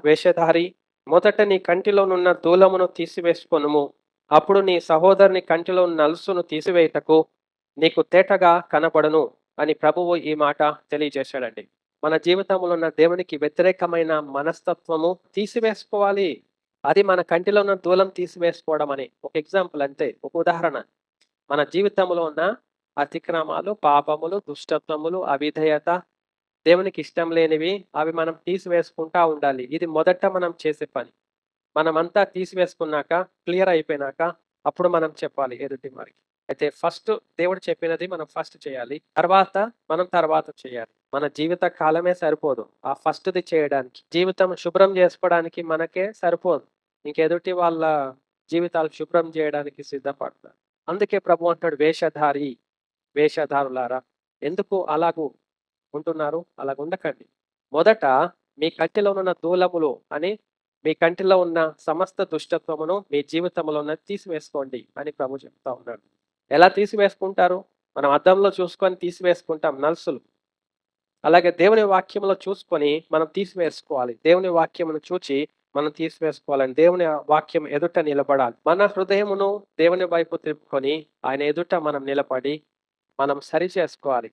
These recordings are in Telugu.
వేషధారి, మొదట నీ కంటిలోనున్న దూలమును తీసివేసుకొనుము. అప్పుడు నీ సహోదరుని కంటిలో నలుసును తీసివేయుటకు నీకు తేటగా కనబడును అని ప్రభువు ఈ మాట తెలియజేశాడండి. మన జీవితంలో ఉన్న దేవునికి వ్యతిరేకమైన మనస్తత్వము తీసివేసుకోవాలి. అది మన కంటిలో ఉన్న దూలం తీసివేసుకోవడం అని ఒక ఎగ్జాంపుల్ అంతే. ఒక ఉదాహరణ. మన జీవితంలో ఉన్న అతిక్రమాలు, పాపములు, దుష్టత్వములు, అవిధేయత, దేవునికి ఇష్టం లేనివి అవి మనం తీసివేసుకుంటా ఉండాలి. ఇది మొదట మనం చేసే పని. మనమంతా తీసివేసుకున్నాక, క్లియర్ అయిపోయినాక అప్పుడు మనం చెప్పాలి ఎదుటి వారికి. అయితే ఫస్ట్ దేవుడు చెప్పినది మనం ఫస్ట్ చేయాలి. తర్వాత చేయాలి. మన జీవిత కాలమే సరిపోదు ఆ ఫస్ట్‌ది చేయడానికి. జీవితం శుభ్రం చేసుకోవడానికి మనకే సరిపోదు. ఇంకెదుటి వాళ్ళ జీవితాలు శుభ్రం చేయడానికి సిద్ధపడతారు. అందుకే ప్రభు అంటాడు వేషధారులారా ఎందుకు అలాగు ఉంటున్నారు? అలాగుండకండి. మొదట మీ కంటిలోనున్న దూలములు అని మీ కంటిలో ఉన్న సమస్త దుష్టత్వమును మీ జీవితంలో ఉన్నది తీసివేసుకోండి అని ప్రభు చెప్తా ఉన్నాడు. ఎలా తీసివేసుకుంటారు? మనం అద్దంలో చూసుకొని తీసివేసుకుంటాం నలుసులు. అలాగే దేవుని వాక్యంలో చూసుకొని మనం తీసివేసుకోవాలి. దేవుని వాక్యమును చూచి మనం తీసివేసుకోవాలని దేవుని వాక్యం ఎదుట నిలబడాలి. మన హృదయమును దేవుని వైపు తిప్పుకొని ఆయన ఎదుట మనం నిలబడి మనం సరి చేసుకోవాలి.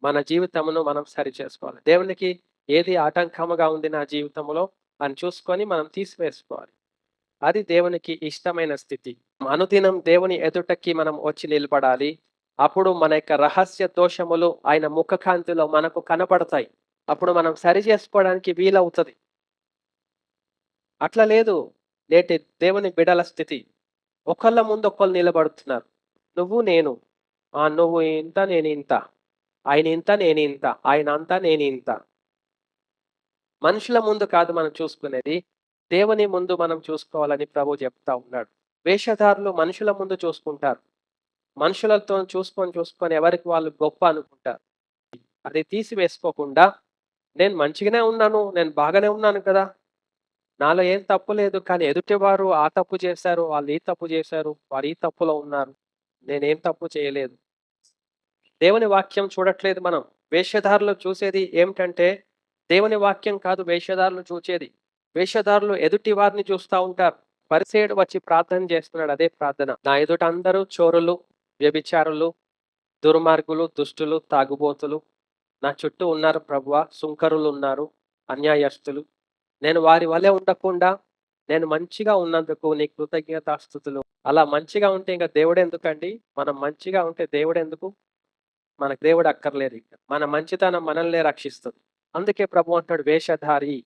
మన జీవితమును మనం సరి చేసుకోవాలి. దేవునికి ఏది ఆటంకముగా ఉంది నా జీవితంలో అని చూసుకొని మనం తీసివేసుకోవాలి. అది దేవునికి ఇష్టమైన స్థితి. అనుదినం దేవుని ఎదుటకి మనం వచ్చి నిలబడాలి. అప్పుడు మన యొక్క రహస్య దోషములు ఆయన ముఖకాంతిలో మనకు కనపడతాయి. అప్పుడు మనం సరి చేసుకోవడానికి వీలవుతది. అట్లా లేదు నేటి దేవుని బిడల స్థితి. ఒకళ్ళ ముందు ఒకళ్ళు నిలబడుతున్నారు. నువ్వు నేను. నువ్వు ఇంత నేనింత. ఆయన ఇంత నేనింత. ఆయన అంత నేనింత. మనుషుల ముందు కాదు మనం చూసుకునేది. దేవుని ముందు మనం చూసుకోవాలని ప్రభువు చెప్తా ఉన్నాడు. వేషధారులు మనుషుల ముందు చూసుకుంటారు. మనుషులతో చూసుకొని ఎవరికి వాళ్ళు గొప్ప అనుకుంటారు. అది తీసివేసుకోకుండా నేను మంచిగానే ఉన్నాను. నేను బాగానే ఉన్నాను కదా! నాలో ఏం తప్పు లేదు. కానీ ఎదుటివారు ఆ తప్పు చేశారు. వాళ్ళు ఈ తప్పు చేశారు. వారు ఈ తప్పులో ఉన్నారు. నేనేం తప్పు చేయలేదు. దేవుని వాక్యం చూడట్లేదు మనం. వేషధారులు చూసేది ఏమిటంటే, దేవుని వాక్యం కాదు వేషధారులు చూచేది. వేషధారులు ఎదుటి వారిని చూస్తా ఉంటారు. పరిసయ్యుడు వచ్చి ప్రార్థన చేస్తున్నాడు. అదే ప్రార్థన. నా ఎదుట అందరూ చోరులు, వ్యభిచారులు, దుర్మార్గులు, దుష్టులు, తాగుబోతులు నా చుట్టూ ఉన్నారు ప్రభువా. సుంకరులున్నారు, అన్యాయస్తులు. నేను వారి వలె ఉండకుండా నేను మంచిగా ఉన్నందుకు నీకు కృతజ్ఞతాస్తుతులు. అలా మంచిగా ఉంటే ఇంక దేవుడెందుకండి? మనం మంచిగా ఉంటే దేవుడెందుకు? మనకు దేవుడు అక్కర్లేదు ఇంక. మన మంచితనం మనల్నే రక్షిస్తుంది. అందుకే ప్రభు అంటాడు వేషధారి.